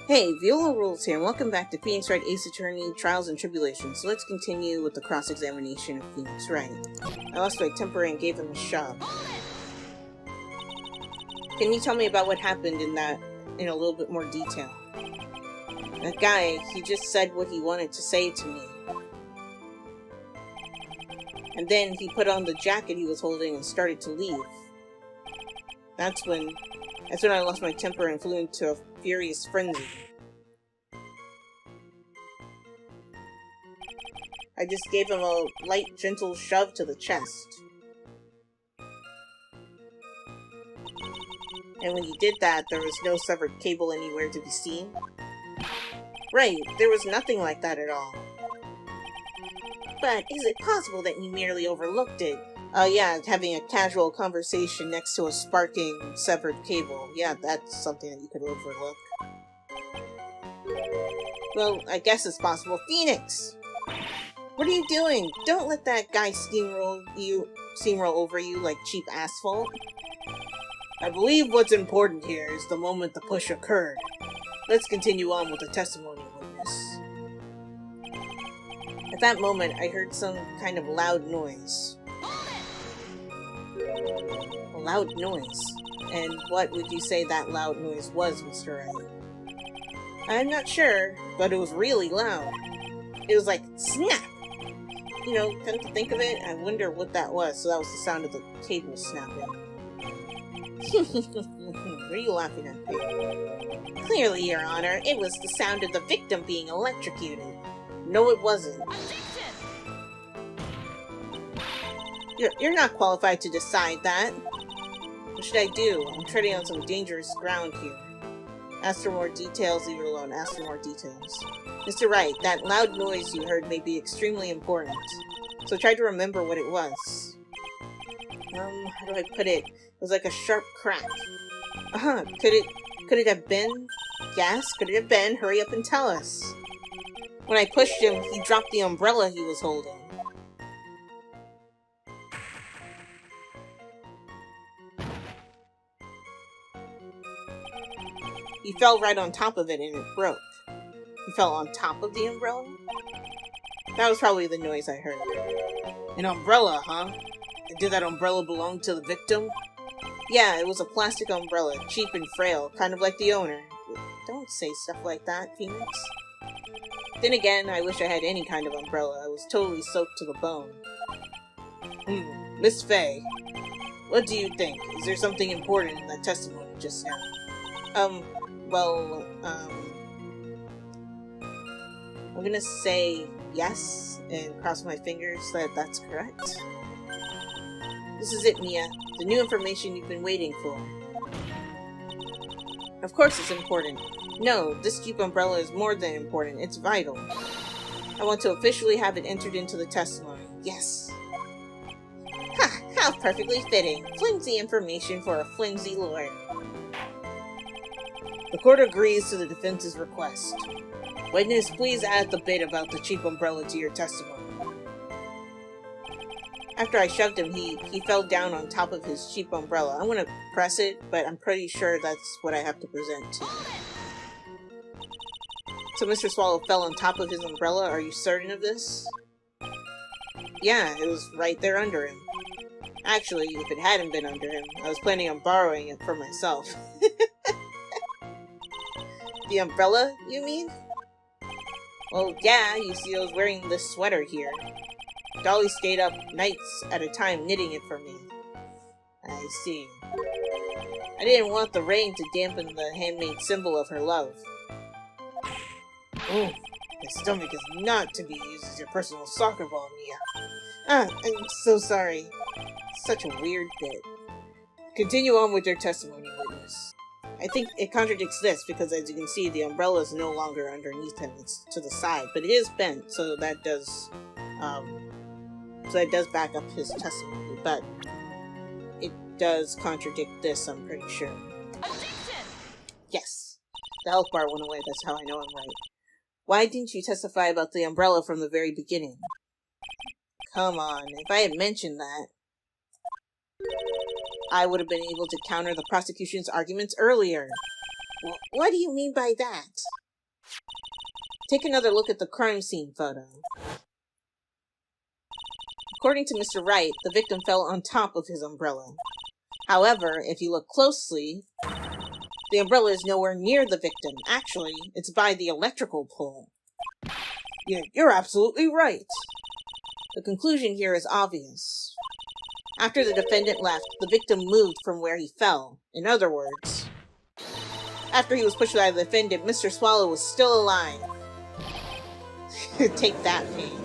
Hey, Viola Rules here, and welcome back to Phoenix Wright Ace Attorney Trials and Tribulations. So let's continue with the cross-examination of Phoenix Wright. I lost my temper and gave him a shove. Can you tell me about what happened in a little bit more detail? That guy, he just said what he wanted to say to me. And then he put on the jacket he was holding and started to leave. That's when I lost my temper and flew into a furious frenzy. I just gave him a light, gentle shove to the chest. And when he did that, there was no severed cable anywhere to be seen. Right, there was nothing like that at all. But is it possible that you merely overlooked it? Yeah, having a casual conversation next to a sparking, severed cable. Yeah, that's something that you could overlook. Well, I guess it's possible. Phoenix! What are you doing? Don't let that guy steamroll over you like cheap asphalt. I believe what's important here is the moment the push occurred. Let's continue on with the testimony witness. At that moment, I heard some kind of loud noise. A loud noise? And what would you say that loud noise was, Mr. Wright? I'm not sure, but it was really loud. It was like, snap! You know, come to think of it, I wonder what that was. So that was the sound of the cable snapping. What are you laughing at, Pete? Clearly, Your Honor, it was the sound of the victim being electrocuted. No, it wasn't. You're not qualified to decide that. What should I do? I'm treading on some dangerous ground here. Ask for more details, leave it alone. Ask for more details. Mr. Wright, that loud noise you heard may be extremely important. So try to remember what it was. How do I put it? It was like a sharp crack. Could it have been? Yes, could it have been? Hurry up and tell us. When I pushed him, he dropped the umbrella he was holding. He fell right on top of it and it broke. He fell on top of the umbrella? That was probably the noise I heard. An umbrella, huh? And did that umbrella belong to the victim? Yeah, it was a plastic umbrella, cheap and frail, kind of like the owner. Don't say stuff like that, Phoenix. Then again, I wish I had any kind of umbrella. I was totally soaked to the bone. Miss Faye, what do you think? Is there something important in that testimony just now? I'm gonna say yes and cross my fingers that that's correct. This is it, Mia. The new information you've been waiting for. Of course it's important. No, this cheap umbrella is more than important. It's vital. I want to officially have it entered into the testimony. Yes. Ha! How perfectly fitting. Flimsy information for a flimsy lawyer. The court agrees to the defense's request. Witness, please add the bit about the cheap umbrella to your testimony. After I shoved him, he fell down on top of his cheap umbrella. I'm gonna press it, but I'm pretty sure that's what I have to present to you. So Mr. Swallow fell on top of his umbrella? Are you certain of this? Yeah, it was right there under him. Actually, if it hadn't been under him, I was planning on borrowing it for myself. The umbrella, you mean? Well, yeah, you see I was wearing this sweater here. Dolly stayed up nights at a time knitting it for me. I see. I didn't want the rain to dampen the handmade symbol of her love. My stomach is not to be used as your personal soccer ball, Mia. I'm so sorry. Such a weird bit. Continue on with your testimony, witness. I think it contradicts this, because as you can see, the umbrella is no longer underneath him, it's to the side, but it is bent, so that does back up his testimony, but it does contradict this, I'm pretty sure. Objection! Yes. The health bar went away, that's how I know I'm right. Why didn't you testify about the umbrella from the very beginning? Come on, if I had mentioned that, I would have been able to counter the prosecution's arguments earlier. What do you mean by that? Take another look at the crime scene photo. According to Mr. Wright, the victim fell on top of his umbrella. However, if you look closely, the umbrella is nowhere near the victim. Actually, it's by the electrical pole. Yeah, you're absolutely right. The conclusion here is obvious. After the defendant left, the victim moved from where he fell. In other words, after he was pushed by the defendant, Mr. Swallow was still alive. Take that, Pain.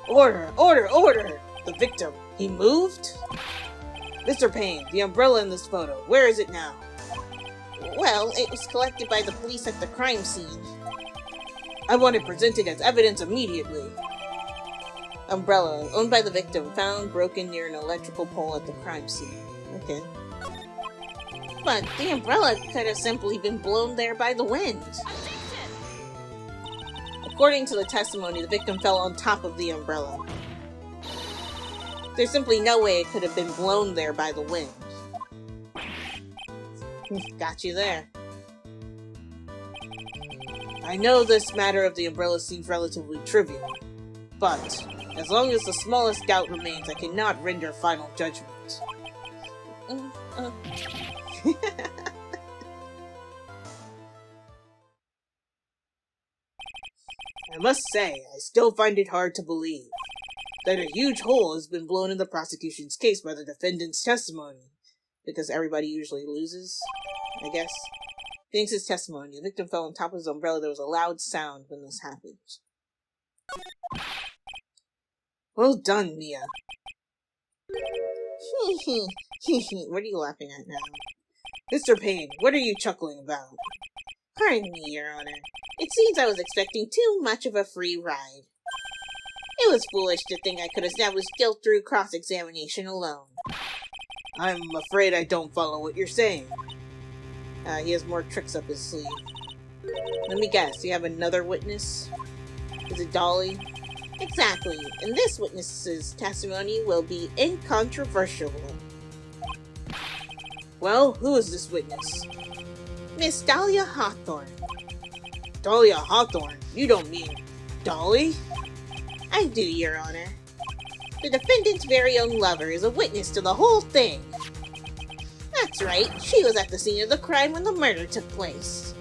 Order! Order! Order! The victim, he moved? Mr. Payne, the umbrella in this photo, where is it now? Well, it was collected by the police at the crime scene. I want it presented as evidence immediately. Umbrella, owned by the victim, found broken near an electrical pole at the crime scene. Okay. But the umbrella could have simply been blown there by the wind. According to the testimony, the victim fell on top of the umbrella. There's simply no way it could have been blown there by the wind. Got you there. I know this matter of the umbrella seems relatively trivial, but as long as the smallest doubt remains, I cannot render final judgment. I must say, I still find it hard to believe that a huge hole has been blown in the prosecution's case by the defendant's testimony. Because everybody usually loses, I guess. Thanks his testimony, the victim fell on top of his umbrella. There was a loud sound when this happened. Well done, Mia. What are you laughing at now? Mr. Payne, what are you chuckling about? Pardon me, Your Honor. It seems I was expecting too much of a free ride. It was foolish to think I could establish guilt through cross-examination alone. I'm afraid I don't follow what you're saying. He has more tricks up his sleeve. Let me guess, you have another witness? Is it Dolly? Exactly, and this witness's testimony will be incontrovertible. Well, who is this witness? Miss Dahlia Hawthorne. Dahlia Hawthorne? You don't mean Dolly? I do, Your Honor. The defendant's very own lover is a witness to the whole thing. That's right, she was at the scene of the crime when the murder took place.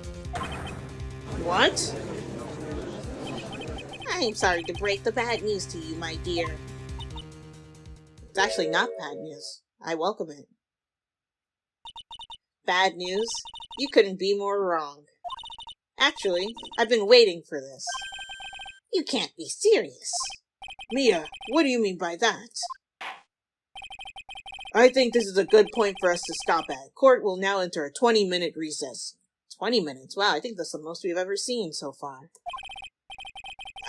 What? I'm sorry to break the bad news to you, my dear. It's actually not bad news. I welcome it. Bad news? You couldn't be more wrong. Actually, I've been waiting for this. You can't be serious. Mia, what do you mean by that? I think this is a good point for us to stop at. Court will now enter a 20-minute recess. 20 minutes? Wow, I think that's the most we've ever seen so far.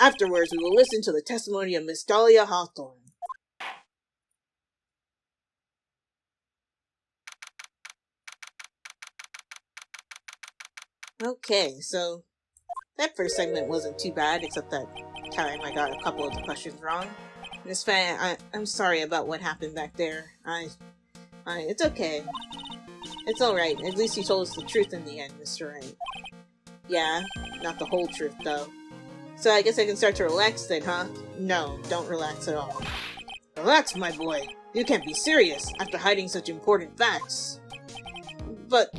Afterwards, we will listen to the testimony of Miss Dahlia Hawthorne. Okay, so that first segment wasn't too bad, except that time I got a couple of the questions wrong. Miss Fan, I'm sorry about what happened back there. It's okay. It's alright. At least you told us the truth in the end, Mr. Wright. Yeah, not the whole truth, though. So I guess I can start to relax then, huh? No, don't relax at all. Relax, my boy. You can't be serious after hiding such important facts. But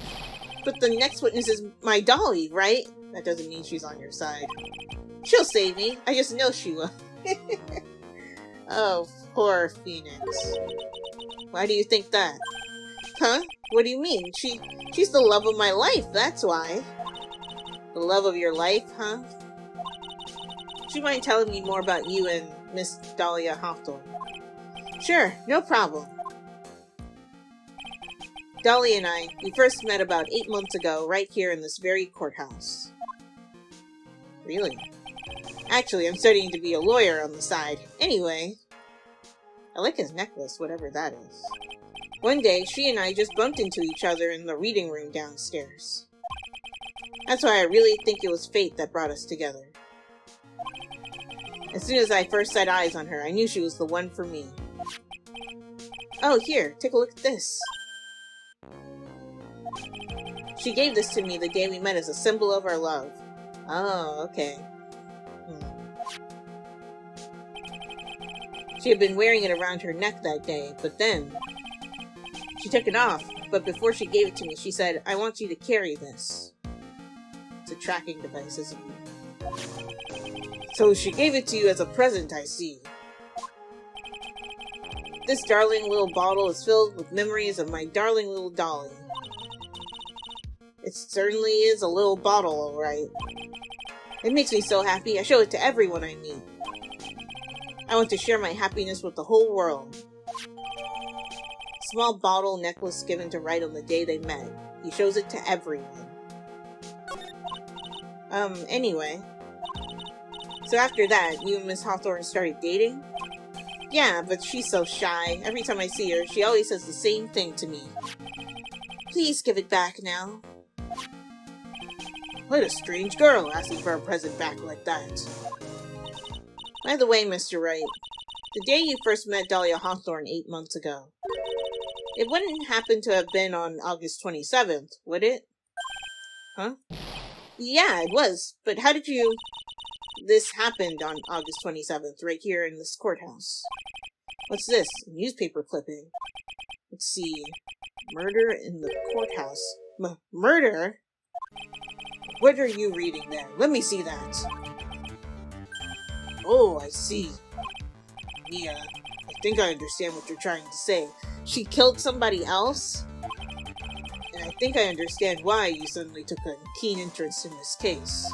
the next witness is my Dolly, right? That doesn't mean she's on your side. She'll save me. I just know she will. Oh, poor Phoenix. Why do you think that? Huh? What do you mean? She's the love of my life, that's why. The love of your life, huh? Would you mind telling me more about you and Miss Dahlia Hawthorne? Sure, no problem. Dolly and I, we first met about 8 months ago, right here in this very courthouse. Really? Actually, I'm studying to be a lawyer on the side. Anyway, I like his necklace, whatever that is. One day, she and I just bumped into each other in the reading room downstairs. That's why I really think it was fate that brought us together. As soon as I first set eyes on her, I knew she was the one for me. Oh, here, take a look at this. She gave this to me the day we met as a symbol of our love. Oh, okay. She had been wearing it around her neck that day, but then she took it off. But before she gave it to me, she said, "I want you to carry this." It's a tracking device, isn't it? So she gave it to you as a present, I see. This darling little bottle is filled with memories of my darling little Dolly. It certainly is a little bottle, alright. It makes me so happy. I show it to everyone I meet. I want to share my happiness with the whole world. Small bottle necklace given to Wright on the day they met. He shows it to everyone. Anyway. So after that, you and Miss Hawthorne started dating? Yeah, but she's so shy. Every time I see her, she always says the same thing to me. Please give it back now. What a strange girl, asking for a present back like that. By the way, Mr. Wright, the day you first met Dahlia Hawthorne 8 months ago, it wouldn't happen to have been on August 27th, would it? Huh? Yeah, it was. But how did you... This happened on August 27th, right here in this courthouse. What's this? A newspaper clipping. Let's see. Murder in the courthouse. Murder? What are you reading there? Let me see that. Oh, I see. Mia, I think I understand what you're trying to say. She killed somebody else? And I think I understand why you suddenly took a keen interest in this case.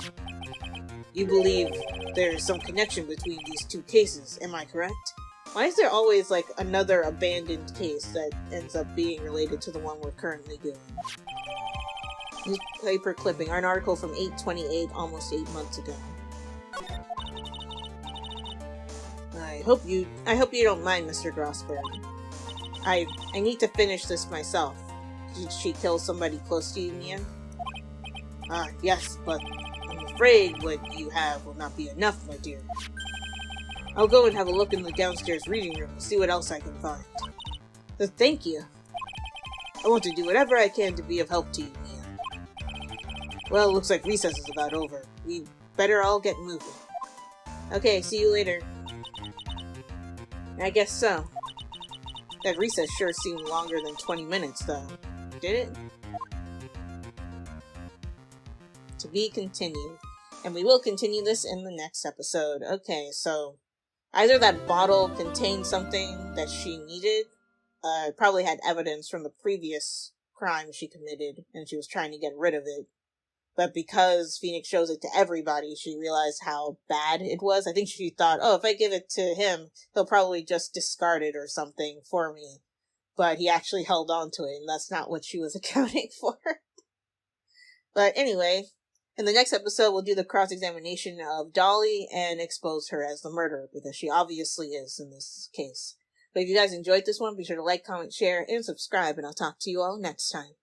You believe there is some connection between these two cases, am I correct? Why is there always, like, another abandoned case that ends up being related to the one we're currently doing? Newspaper clipping, an article from 8/28, almost 8 months ago. I hope you don't mind, Mr. Grossberg. I need to finish this myself. Did she kill somebody close to you, Mia? Yes, but I'm afraid what you have will not be enough, my dear. I'll go and have a look in the downstairs reading room and see what else I can find. Thank you. I want to do whatever I can to be of help to you, Mia. Well, looks like recess is about over. We better all get moving. Okay, see you later. I guess so. That recess sure seemed longer than 20 minutes, though. Did it? To be continued. And we will continue this in the next episode. Okay, so either that bottle contained something that she needed, probably had evidence from the previous crime she committed, and she was trying to get rid of it. But because Phoenix shows it to everybody, she realized how bad it was. I think she thought, oh, if I give it to him, he'll probably just discard it or something for me. But he actually held on to it, and that's not what she was accounting for. But anyway, in the next episode, we'll do the cross-examination of Dolly and expose her as the murderer, because she obviously is in this case. But if you guys enjoyed this one, be sure to like, comment, share, and subscribe, and I'll talk to you all next time.